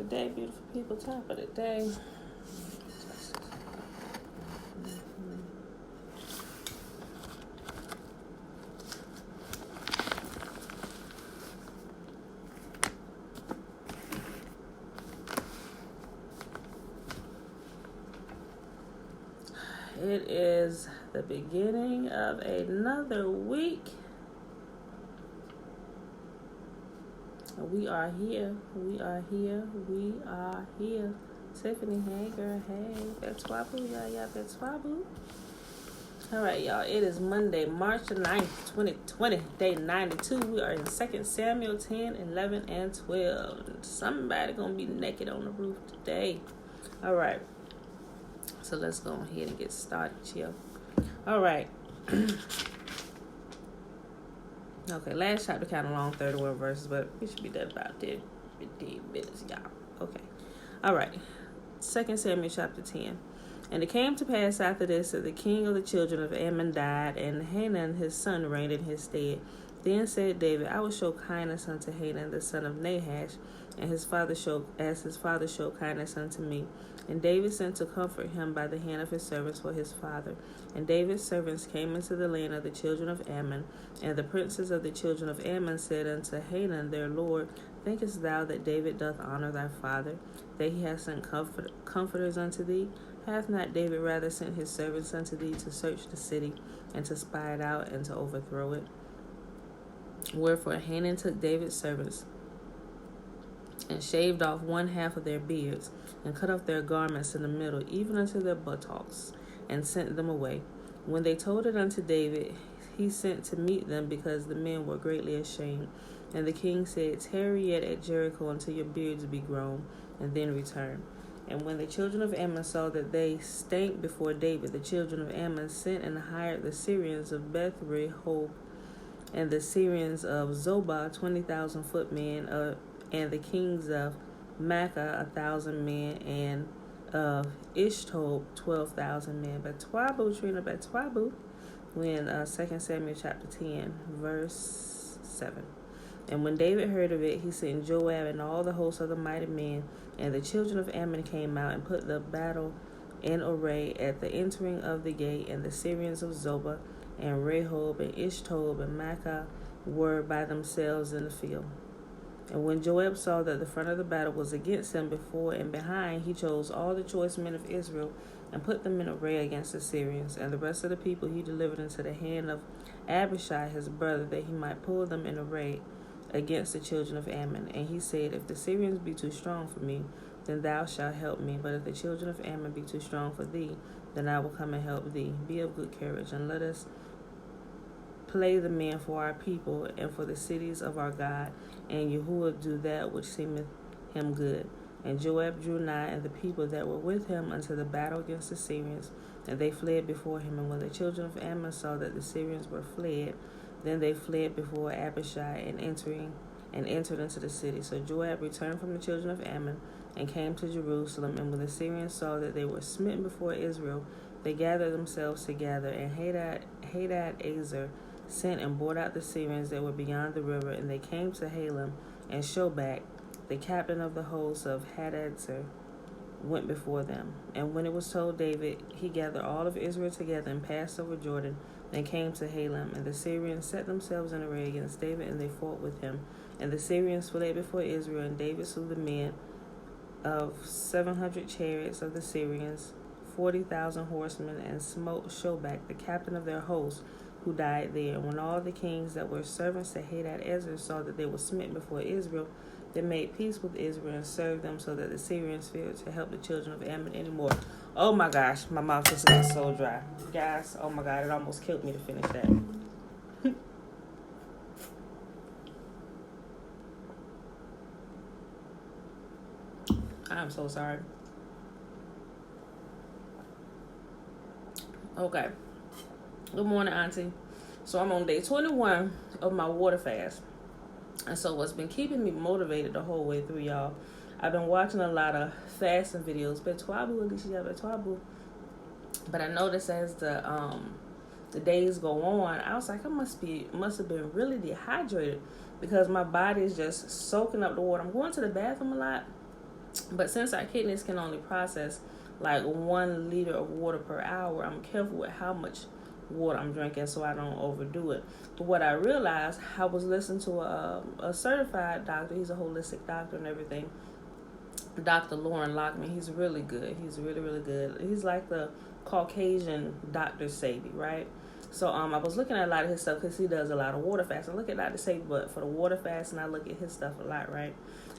day, beautiful people. Top of the day. It is the beginning of another week. We are here. We are here. We are here. Tiffany, hey girl, hey. Betwabu, y'all, Betwabu. All right, y'all. It is Monday, March the 9th, 2020, day 92. We are in 2 Samuel 10, 11, and 12. Somebody gonna be naked on the roof today. All right. So let's go ahead and get started, chill. All right. Okay, last chapter kind of long, 31 verses, but we should be done about 15 minutes, y'all. Okay. All right. 2 Samuel chapter 10. And it came to pass after this that the king of the children of Ammon died, and Hanun his son reigned in his stead. Then said David, I will show kindness unto Hanun the son of Nahash, and his father showed kindness unto me. And David sent to comfort him by the hand of his servants for his father. And David's servants came into the land of the children of Ammon. And the princes of the children of Ammon said unto Hanun their lord, Thinkest thou that David doth honor thy father, that he hath sent comforters unto thee? Hath not David rather sent his servants unto thee to search the city, and to spy it out, and to overthrow it? Wherefore Hanun took David's servants, and shaved off one half of their beards, and cut off their garments in the middle, even unto their buttocks, and sent them away. When they told it unto David, he sent to meet them, because the men were greatly ashamed. And the king said, Tarry yet at Jericho until your beards be grown, and then return. And when the children of Ammon saw that they stank before David, the children of Ammon sent and hired the Syrians of Beth-rehob and the Syrians of Zobah 20,000 footmen, and the kings of Makkah 1,000 men, and of Ishtob 12,000 men. Betwabu, Trina, Betwabu. When 2 Samuel chapter 10, verse 7. And when David heard of it, he sent Joab and all the hosts of the mighty men. And the children of Ammon came out and put the battle in array at the entering of the gate. And the Syrians of Zobah and Rehob and Ishtob and Makkah were by themselves in the field. And when Joab saw that the front of the battle was against him before and behind, he chose all the choice men of Israel and put them in array against the Syrians. And the rest of the people he delivered into the hand of Abishai his brother, that he might pull them in array against the children of Ammon. And he said, If the Syrians be too strong for me, then thou shalt help me. But if the children of Ammon be too strong for thee, then I will come and help thee. Be of good courage, and let us play the men for our people and for the cities of our God, and Yahuwah do that which seemeth him good. And Joab drew nigh, and the people that were with him, unto the battle against the Syrians, and they fled before him. And when the children of Ammon saw that the Syrians were fled, then they fled before Abishai, and entered into the city. So Joab returned from the children of Ammon, and came to Jerusalem. And when the Syrians saw that they were smitten before Israel, they gathered themselves together. And Hadad-Ezer sent and brought out the Syrians that were beyond the river, and they came to Halam, and Shobach, the captain of the host of Hadadezer, went before them. And when it was told David, he gathered all of Israel together and passed over Jordan, and came to Halam. And the Syrians set themselves in array against David, and they fought with him. And the Syrians fled before Israel, and David slew the men of 700 chariots of the Syrians, 40,000 horsemen, and smote Shobach, the captain of their host, who died there. And when all the kings that were servants to Hadad-Ezer saw that they were smitten before Israel, they made peace with Israel and served them, so that the Syrians feared to help the children of Ammon anymore. Oh my gosh, my mouth just got so dry. Guys, oh my God, it almost killed me to finish that. I'm so sorry. Okay. Good morning, Auntie. So I'm on day 21 of my water fast. And so what's been keeping me motivated the whole way through, y'all, I've been watching a lot of fasting videos. Betwabu, Alicia, Betwabu. But I noticed as the days go on, I was like, I must have been really dehydrated, because my body is just soaking up the water. I'm going to the bathroom a lot, But since our kidneys can only process like 1 liter of water per hour, I'm careful with how much water I'm drinking so I don't overdo it. But what I realized, I was listening to a certified doctor. He's a holistic doctor and everything. Dr. Lauren Lockman. He's really good. He's really, really good. He's like the Caucasian Dr. Sebi, right? So I was looking at a lot of his stuff because he does a lot of water fasting. I look at Dr. Sebi, but for the water fasting, I look at his stuff a lot, right?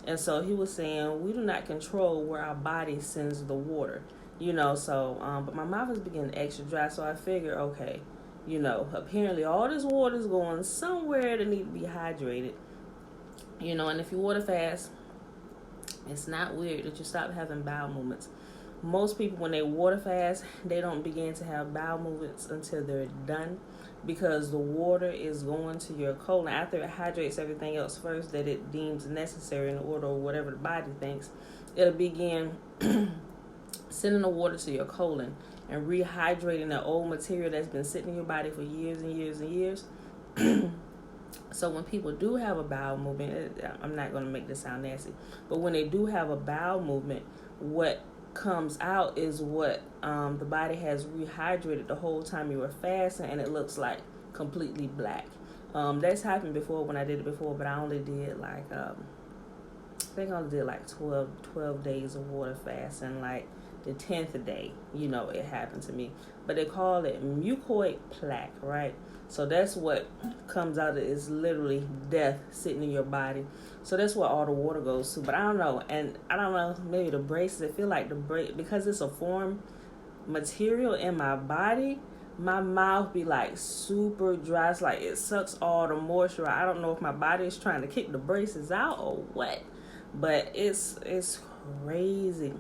And so he was saying we do not control where our body sends the water, so but my mouth is beginning extra dry, so I figure, okay, apparently all this water is going somewhere that need to be hydrated, and if you water fast, it's not weird that you stop having bowel movements. Most people, when they water fast, they don't begin to have bowel movements until they're done, because the water is going to your colon after it hydrates everything else first that it deems necessary in order, or whatever the body thinks. It'll begin sending the water to your colon and rehydrating the old material that's been sitting in your body for years and years and years. So when people do have a bowel movement, I'm not going to make this sound nasty, but when they do have a bowel movement, what comes out is what the body has rehydrated the whole time you were fasting, and it looks like completely black. That's happened before when I did it before, but I only did like I think I only did like 12 days of water fasting. Like the 10th day, it happened to me. But they call it mucoid plaque, right? So that's what comes out of it, is literally death sitting in your body. So that's where all the water goes to. But I don't know. And I don't know, maybe the braces, I feel like the brace, because it's a foreign material in my body, my mouth be like super dry. It's like it sucks all the moisture. I don't know if my body is trying to kick the braces out or what. But it's crazy.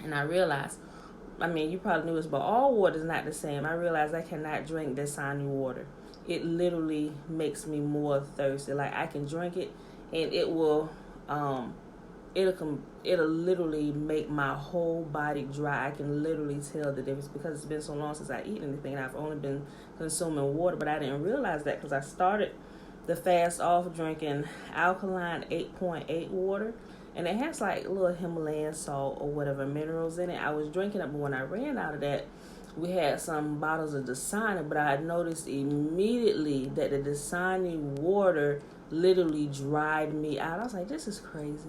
And I realized, you probably knew this, but all water is not the same. I realized I cannot drink Dasani water. It literally makes me more thirsty. Like I can drink it, and it will, it'll literally make my whole body dry. I can literally tell the difference because it's been so long since I eat anything, and I've only been consuming water. But I didn't realize that because I started the fast off drinking alkaline 8.8 water. And it has like little Himalayan salt or whatever minerals in it. I was drinking it, but when I ran out of that, we had some bottles of Dasani. But I noticed immediately that the Dasani water literally dried me out. I was like, this is crazy.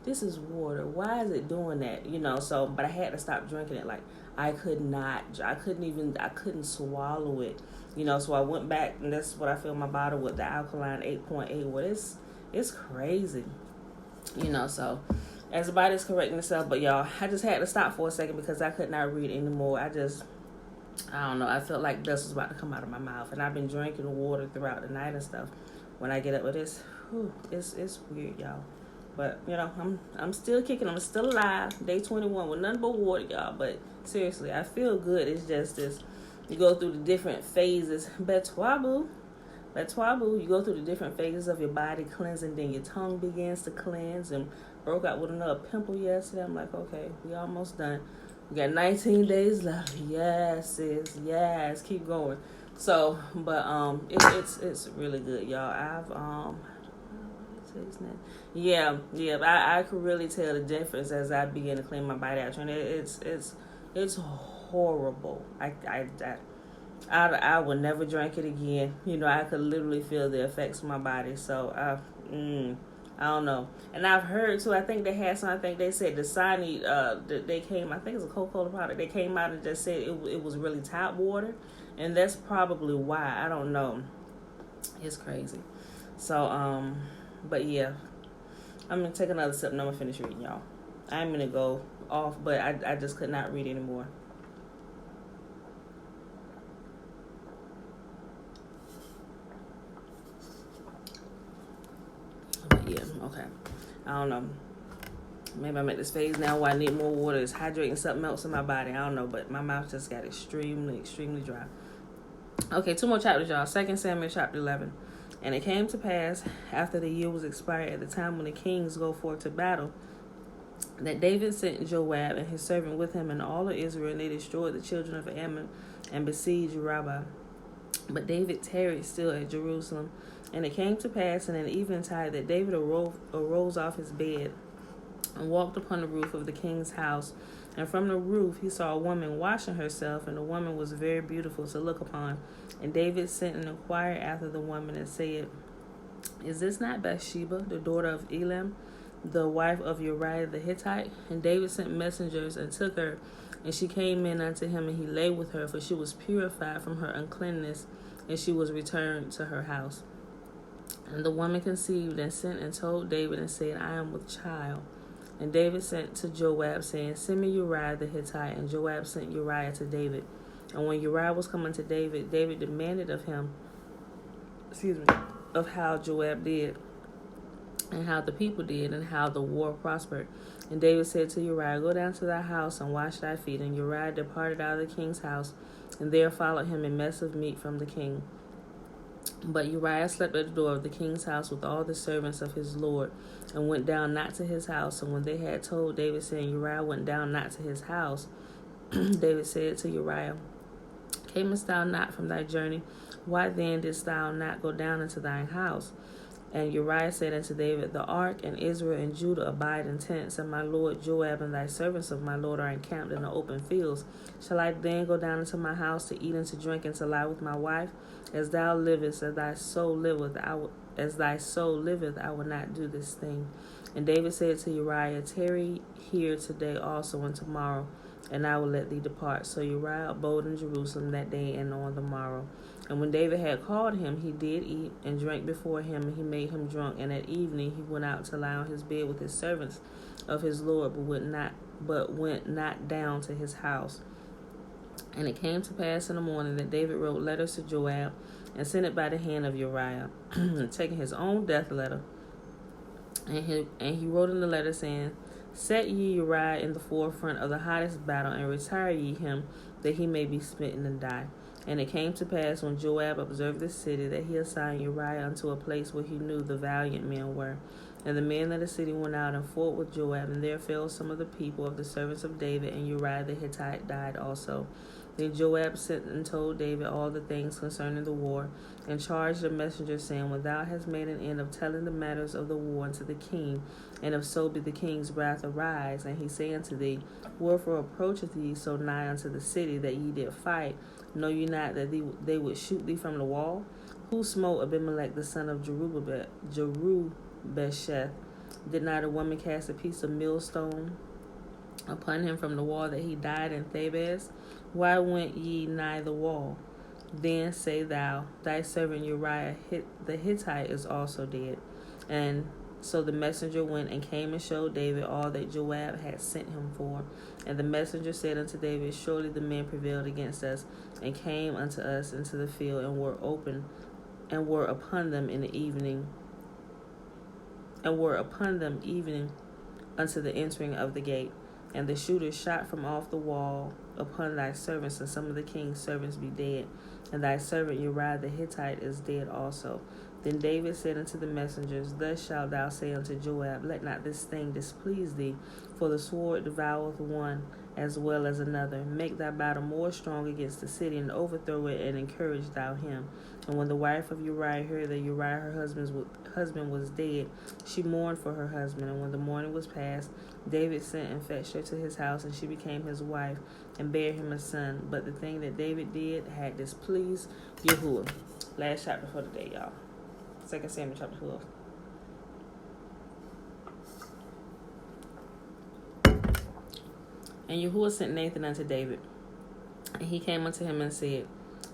This is water. Why is it doing that? So, but I had to stop drinking it. Like I couldn't swallow it. So I went back, and that's what I filled my bottle with, the alkaline 8.8. Well, it's crazy. So as the body's correcting itself, but y'all, I just had to stop for a second because I could not read anymore. I don't know, I felt like dust was about to come out of my mouth, and I've been drinking water throughout the night and stuff. When I get up with this, it's weird, y'all. But I'm still kicking. I'm still alive. Day 21 with nothing but water, y'all. But seriously, I feel good. It's just this. You go through the different phases. Betwabu, you go through the different phases of your body cleansing, then your tongue begins to cleanse, and broke out with another pimple yesterday. I'm like, okay, we almost done. We got 19 days left. Yes, sis, yes, keep going. So, but it's really good, y'all. I could really tell the difference as I begin to clean my body out. And it's horrible. I would never drink it again. I could literally feel the effects of my body. So I don't know. And I've heard too, I think they had some, I think they said Dasani, they came, I think it's a Coca-Cola product, they came out and just said it was really tap water. And that's probably why. I don't know. It's crazy. So, but yeah. I'm going to take another sip and I'm going to finish reading, y'all. I'm going to go off, but I just could not read anymore. But yeah, okay. I don't know. Maybe I'm at this phase now where I need more water. It's hydrating something else in my body. I don't know, but my mouth just got extremely, extremely dry. Okay, 2 more chapters, y'all. 2 Samuel chapter 11. And it came to pass, after the year was expired, at the time when the kings go forth to battle, that David sent Joab and his servant with him and all of Israel, and they destroyed the children of Ammon and besieged Rabbah. But David tarried still at Jerusalem. And it came to pass in an eventide that David arose off his bed and walked upon the roof of the king's house. And from the roof he saw a woman washing herself, and the woman was very beautiful to look upon. And David sent and inquired after the woman and said, Is this not Bathsheba, the daughter of Elam, the wife of Uriah the Hittite? And David sent messengers and took her, and she came in unto him, and he lay with her, for she was purified from her uncleanness, and she was returned to her house. And the woman conceived and sent and told David and said, I am with child. And David sent to Joab, saying, Send me Uriah the Hittite. And Joab sent Uriah to David. And when Uriah was coming to David, David demanded of him, of how Joab did, and how the people did, and how the war prospered. And David said to Uriah, Go down to thy house and wash thy feet. And Uriah departed out of the king's house, and there followed him a mess of meat from the king. But Uriah slept at the door of the king's house with all the servants of his lord, and went down not to his house. And when they had told David, saying, Uriah went down not to his house, David said to Uriah, Camest thou not from thy journey? Why then didst thou not go down into thine house? And Uriah said unto David, The ark and Israel and Judah abide in tents, and my lord Joab and thy servants of my lord are encamped in the open fields. Shall I then go down into my house to eat and to drink and to lie with my wife? As thou livest, as thy soul liveth, I will not do this thing. And David said to Uriah, Tarry here today also and tomorrow, and I will let thee depart. So Uriah abode in Jerusalem that day and on the morrow. And when David had called him, he did eat and drank before him, and he made him drunk. And at evening he went out to lie on his bed with his servants of his lord, but went not down to his house. And it came to pass in the morning that David wrote letters to Joab, and sent it by the hand of Uriah, taking his own death letter. And he wrote in the letter, saying, Set ye Uriah in the forefront of the hottest battle, and retire ye him, that he may be smitten and die. And it came to pass, when Joab observed the city, that he assigned Uriah unto a place where he knew the valiant men were. And the men of the city went out and fought with Joab, and there fell some of the people of the servants of David, and Uriah the Hittite died also. Then Joab sent and told David all the things concerning the war, and charged the messenger, saying, When thou hast made an end of telling the matters of the war unto the king, and if so be the king's wrath arise, and he say unto thee, Wherefore approacheth ye so nigh unto the city that ye did fight? Know ye not that they would shoot thee from the wall? Who smote Abimelech the son of Jerubbaal? Did not a woman cast a piece of millstone upon him from the wall, that he died in Thebez? Why went ye nigh the wall? Then say thou, Thy servant Uriah the Hittite is also dead. And so the messenger went and came and showed David all that Joab had sent him for. And the messenger said unto David, Surely the men prevailed against us, and came unto us into the field, and were upon them in the evening, unto the entering of the gate. And the shooters shot from off the wall upon thy servants, and some of the king's servants be dead, and thy servant Uriah the Hittite is dead also. Then David said unto the messengers, Thus shalt thou say unto Joab, Let not this thing displease thee, for the sword devoureth one as well as another. Make thy battle more strong against the city, and overthrow it, and encourage thou him. And when the wife of Uriah heard that Uriah her husband was dead, she mourned for her husband. And when the morning was past, David sent and fetched her to his house, and she became his wife, and bare him a son. But the thing that David did had displeased Yahuwah. Last chapter for the day, y'all. 2 Samuel chapter 12. And Yahuwah sent Nathan unto David, and he came unto him and said,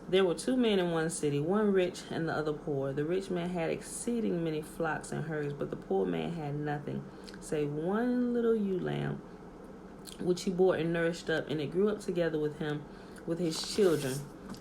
There were two men in one city, one rich and the other poor. The rich man had exceeding many flocks and herds, but the poor man had nothing, save one little ewe lamb, which he bore and nourished up, and it grew up together with him, with his children.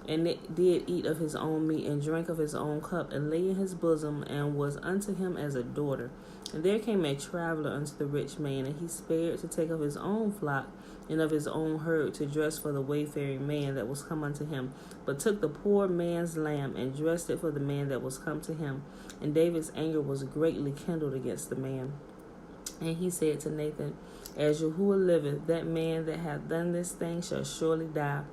And it did eat of his own meat, and drank of his own cup, and lay in his bosom, and was unto him as a daughter. And there came a traveler unto the rich man, and he spared to take of his own flock and of his own herd to dress for the wayfaring man that was come unto him, but took the poor man's lamb, and dressed it for the man that was come to him. And David's anger was greatly kindled against the man. And he said to Nathan, As Yahuwah liveth, that man that hath done this thing shall surely die,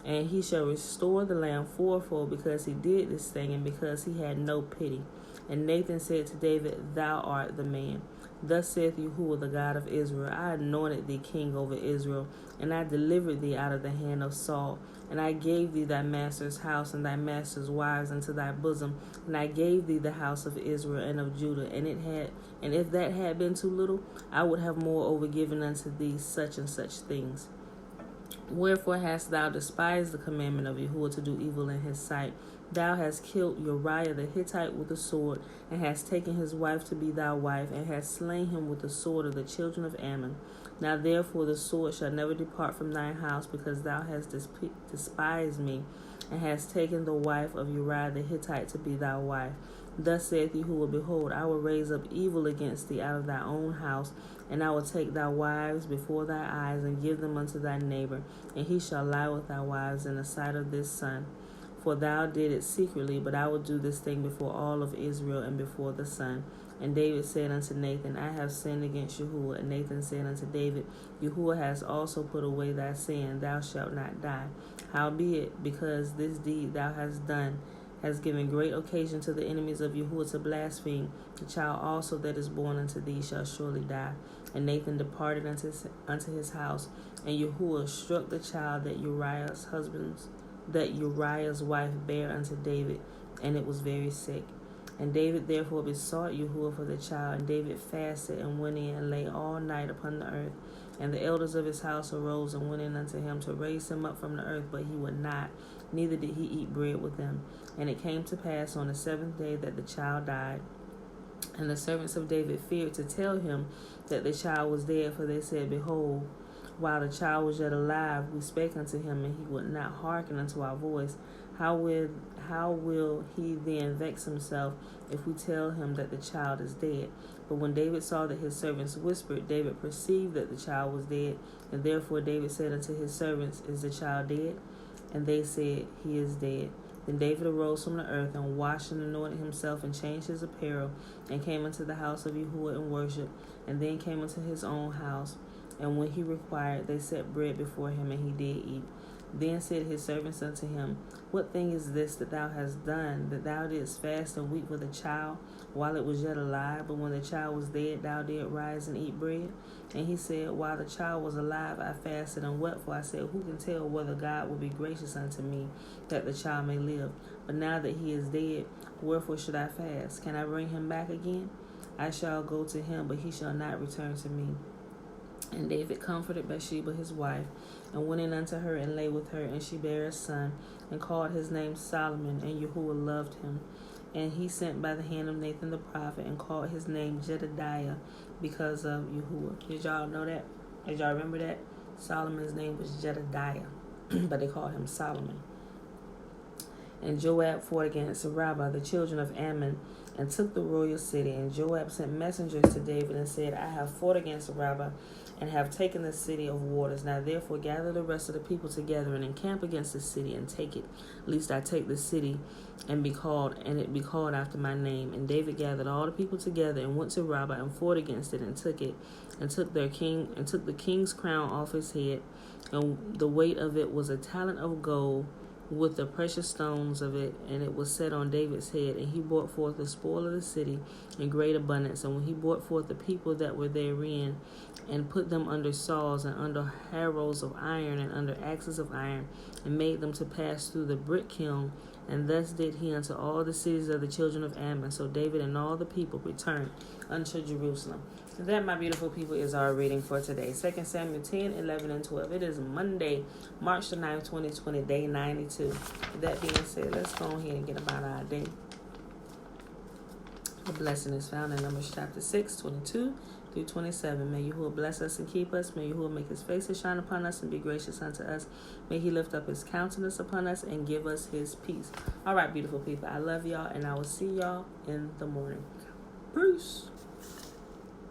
And he shall restore the land fourfold, because he did this thing, and because he had no pity. And Nathan said to David, Thou art the man. Thus saith Yahuwah, the God of Israel, I anointed thee king over Israel, and I delivered thee out of the hand of Saul. And I gave thee thy master's house and thy master's wives into thy bosom, and I gave thee the house of Israel and of Judah. And if that had been too little, I would have moreover given unto thee such and such things. Wherefore hast thou despised the commandment of Yahuwah to do evil in his sight? Thou hast killed Uriah the Hittite with a sword, and hast taken his wife to be thy wife, and hast slain him with the sword of the children of Ammon. Now therefore the sword shall never depart from thine house, because thou hast despised me, and hast taken the wife of Uriah the Hittite to be thy wife. Thus saith Yahuwah, Behold, I will raise up evil against thee out of thy own house, and I will take thy wives before thy eyes, and give them unto thy neighbor, and he shall lie with thy wives in the sight of this sun. For thou did it secretly, but I will do this thing before all of Israel and before the sun. And David said unto Nathan, I have sinned against Yahuwah. And Nathan said unto David, Yahuwah has also put away thy sin, thou shalt not die. Howbeit, because this deed thou hast done has given great occasion to the enemies of Yahuwah to blaspheme, the child also that is born unto thee shall surely die. And Nathan departed unto his house, and Yahuwah struck the child that Uriah's wife bare unto David, and it was very sick. And David therefore besought Yahuwah for the child, and David fasted and went in and lay all night upon the earth. And the elders of his house arose and went in unto him to raise him up from the earth, but he would not, neither did he eat bread with them. And it came to pass on the seventh day that the child died. And the servants of David feared to tell him that the child was dead, for they said, Behold, while the child was yet alive, we spake unto him, and he would not hearken unto our voice. How will he then vex himself if we tell him that the child is dead? But when David saw that his servants whispered, David perceived that the child was dead. And therefore David said unto his servants, Is the child dead? And they said, He is dead. Then David arose from the earth, and washed and anointed himself, and changed his apparel, and came into the house of Yahuwah and worshipped, and then came into his own house. And when he required, they set bread before him, and he did eat. Then said his servants unto him, What thing is this that thou hast done, that thou didst fast and weep for the child while it was yet alive? But when the child was dead, thou didst rise and eat bread? And he said, While the child was alive, I fasted and wept, for I said, Who can tell whether God will be gracious unto me, that the child may live? But now that he is dead, wherefore should I fast? Can I bring him back again? I shall go to him, but he shall not return to me. And David comforted Bathsheba his wife, and went in unto her, and lay with her, and she bare a son, and called his name Solomon, and Yahuwah loved him. And he sent by the hand of Nathan the prophet, and called his name Jedediah, because of Yahuwah. Did y'all know that? Did y'all remember that? Solomon's name was Jedediah, but they called him Solomon. And Joab fought against Rabbah, the children of Ammon, and took the royal city. And Joab sent messengers to David, and said, I have fought against Rabbah, and have taken the city of waters. Now therefore gather the rest of the people together, and encamp against the city, and take it, lest I take the city, and it be called after my name. And David gathered all the people together, and went to Rabbah, and fought against it, and took it, and took the king's crown off his head, and the weight of it was a talent of gold, with the precious stones of it, and it was set on David's head. And he brought forth the spoil of the city in great abundance. And when he brought forth the people that were therein, and put them under saws, and under harrows of iron, and under axes of iron, and made them to pass through the brick kiln, and thus did he unto all the cities of the children of Ammon. So David and all the people returned unto Jerusalem. And that, my beautiful people, is our reading for today. 2 Samuel 10, 11, and 12. It is Monday, March the 9th, 2020, day 92. With that being said, let's go ahead and get about our day. The blessing is found in Numbers chapter 6, 22 through 27. May Yahuwah bless us and keep us. May Yahuwah make his face to shine upon us and be gracious unto us. May he lift up his countenance upon us and give us his peace. All right, beautiful people, I love y'all, and I will see y'all in the morning. Peace.